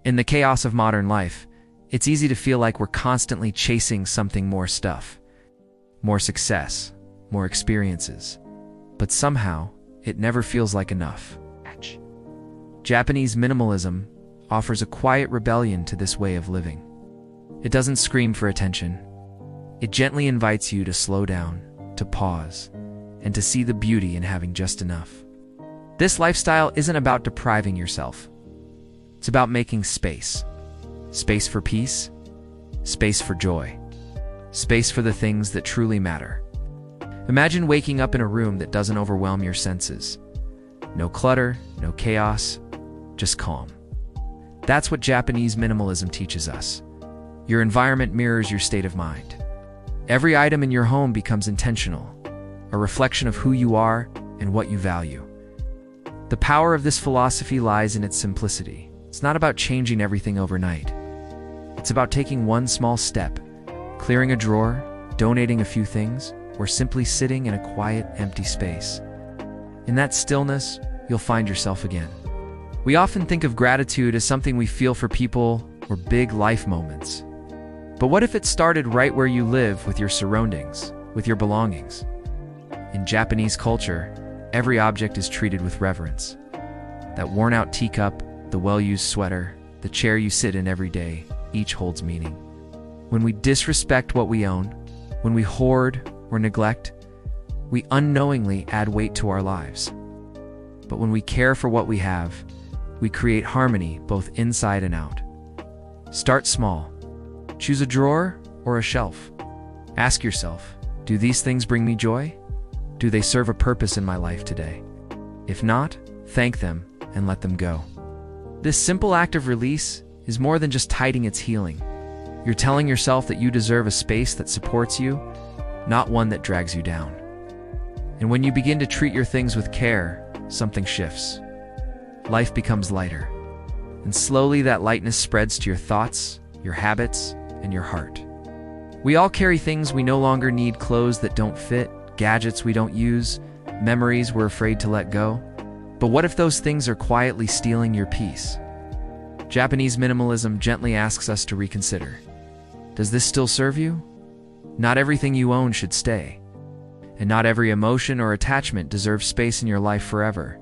In the chaos of modern life, it's easy to feel like we're constantly chasing something: more stuff, more success, more experiences. But somehow, it never feels like enough. Japanese minimalism offers a quiet rebellion to this way of living. It doesn't scream for attention. It gently invites you to slow down, to pause, and to see the beauty in having just enough. This lifestyle isn't about depriving yourself. It's about making space. Space for peace, space for joy, space for the things that truly matter. Imagine waking up in a room that doesn't overwhelm your senses. No clutter, no chaos, just calm. That's what Japanese minimalism teaches us. Your environment mirrors your state of mind. Every item in your home becomes intentional, a reflection of who you are and what you value. The power of this philosophy lies in its simplicity. It's not about changing everything overnight. It's about taking one small step, clearing a drawer, donating a few things, or simply sitting in a quiet, empty space. In that stillness, you'll find yourself again. We often think of gratitude as something we feel for people or big life moments. But what if it started right where you live, with your surroundings, with your belongings? In Japanese culture, every object is treated with reverence. That worn-out teacup, the well-used sweater, the chair you sit in every day, each holds meaning. When we disrespect what we own, when we hoard or neglect, we unknowingly add weight to our lives. But when we care for what we have, we create harmony both inside and out. Start small. Choose a drawer or a shelf. Ask yourself, do these things bring me joy? Do they serve a purpose in my life today? If not, thank them and let them go. This simple act of release is more than just tidying, it's healing. You're telling yourself that you deserve a space that supports you, not one that drags you down. And when you begin to treat your things with care, something shifts. Life becomes lighter. And slowly that lightness spreads to your thoughts, your habits, and your heart. We all carry things we no longer need: clothes that don't fit, gadgets we don't use, memories we're afraid to let go. But what if those things are quietly stealing your peace? Japanese minimalism gently asks us to reconsider. Does this still serve you? Not everything you own should stay. And not every emotion or attachment deserves space in your life forever.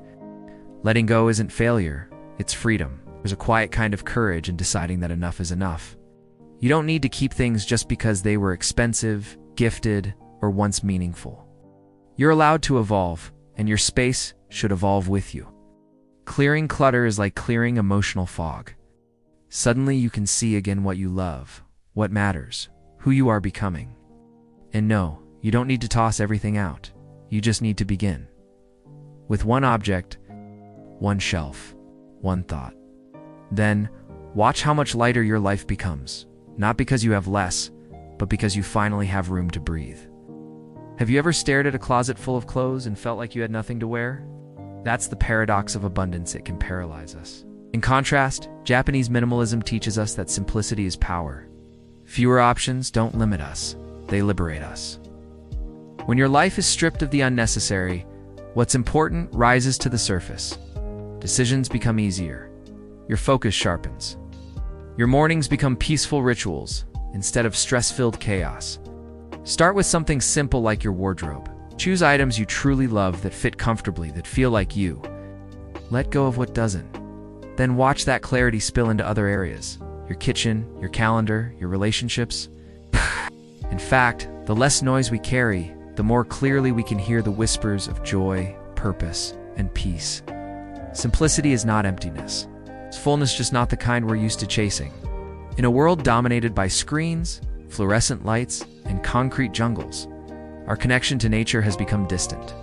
Letting go isn't failure, it's freedom. There's a quiet kind of courage in deciding that enough is enough. You don't need to keep things just because they were expensive, gifted, or once meaningful. You're allowed to evolve, and your space should evolve with you. Clearing clutter is like clearing emotional fog. Suddenly you can see again what you love, what matters, who you are becoming. And no, you don't need to toss everything out. You just need to begin. With one object, one shelf, one thought. Then, watch how much lighter your life becomes. Not because you have less, but because you finally have room to breathe. Have you ever stared at a closet full of clothes and felt like you had nothing to wear? That's the paradox of abundance. It can paralyze us. In contrast, Japanese minimalism teaches us that simplicity is power. Fewer options don't limit us, they liberate us. When your life is stripped of the unnecessary, what's important rises to the surface. Decisions become easier. Your focus sharpens. Your mornings become peaceful rituals instead of stress-filled chaos. Start with something simple like your wardrobe. Choose items you truly love, that fit comfortably, that feel like you. Let go of what doesn't. Then watch that clarity spill into other areas. Your kitchen, your calendar, your relationships. In fact, the less noise we carry, the more clearly we can hear the whispers of joy, purpose, and peace. Simplicity is not emptiness. It's fullness, just not the kind we're used to chasing. In a world dominated by screens, fluorescent lights, and concrete jungles, our connection to nature has become distant.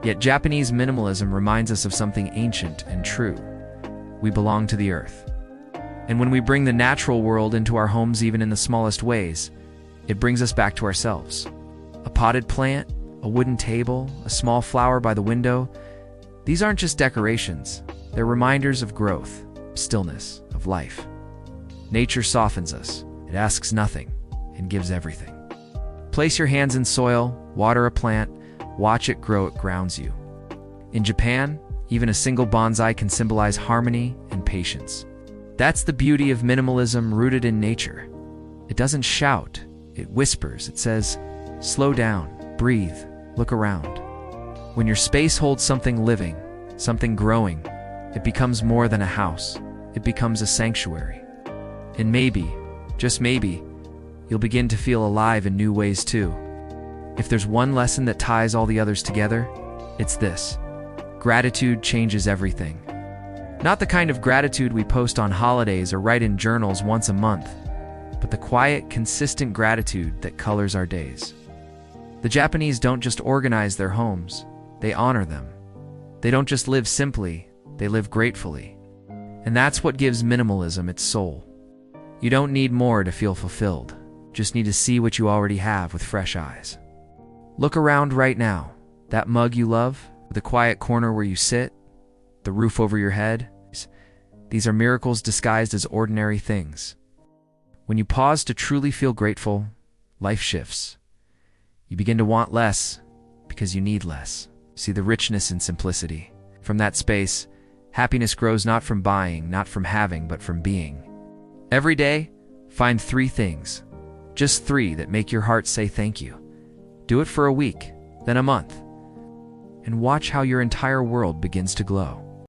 Yet Japanese minimalism reminds us of something ancient and true. We belong to the earth. And when we bring the natural world into our homes, even in the smallest ways, it brings us back to ourselves. A potted plant, a wooden table, a small flower by the window, these aren't just decorations. They're reminders of growth, stillness, of life. Nature softens us. It asks nothing and gives everything. Place your hands in soil, water a plant, watch it grow. It grounds you. In Japan, even a single bonsai can symbolize harmony and patience. That's the beauty of minimalism rooted in nature. It doesn't shout, it whispers. It says, slow down, breathe, look around. When your space holds something living, something growing, it becomes more than a house. It becomes a sanctuary. And maybe, just maybe, you'll begin to feel alive in new ways too. If there's one lesson that ties all the others together, it's this: gratitude changes everything. Not the kind of gratitude we post on holidays or write in journals once a month, but the quiet, consistent gratitude that colors our days. The Japanese don't just organize their homes, they honor them. They don't just live simply, they live gratefully. And that's what gives minimalism its soul. You don't need more to feel fulfilled, just need to see what you already have with fresh eyes. Look around right now. That mug you love, the quiet corner where you sit, the roof over your head. These are miracles disguised as ordinary things. When you pause to truly feel grateful, life shifts. You begin to want less because you need less. See the richness in simplicity. From that space, happiness grows not from buying, not from having, but from being. Every day, find 3 things, just 3 that make your heart say thank you. Do it for a week, then a month, and watch how your entire world begins to glow.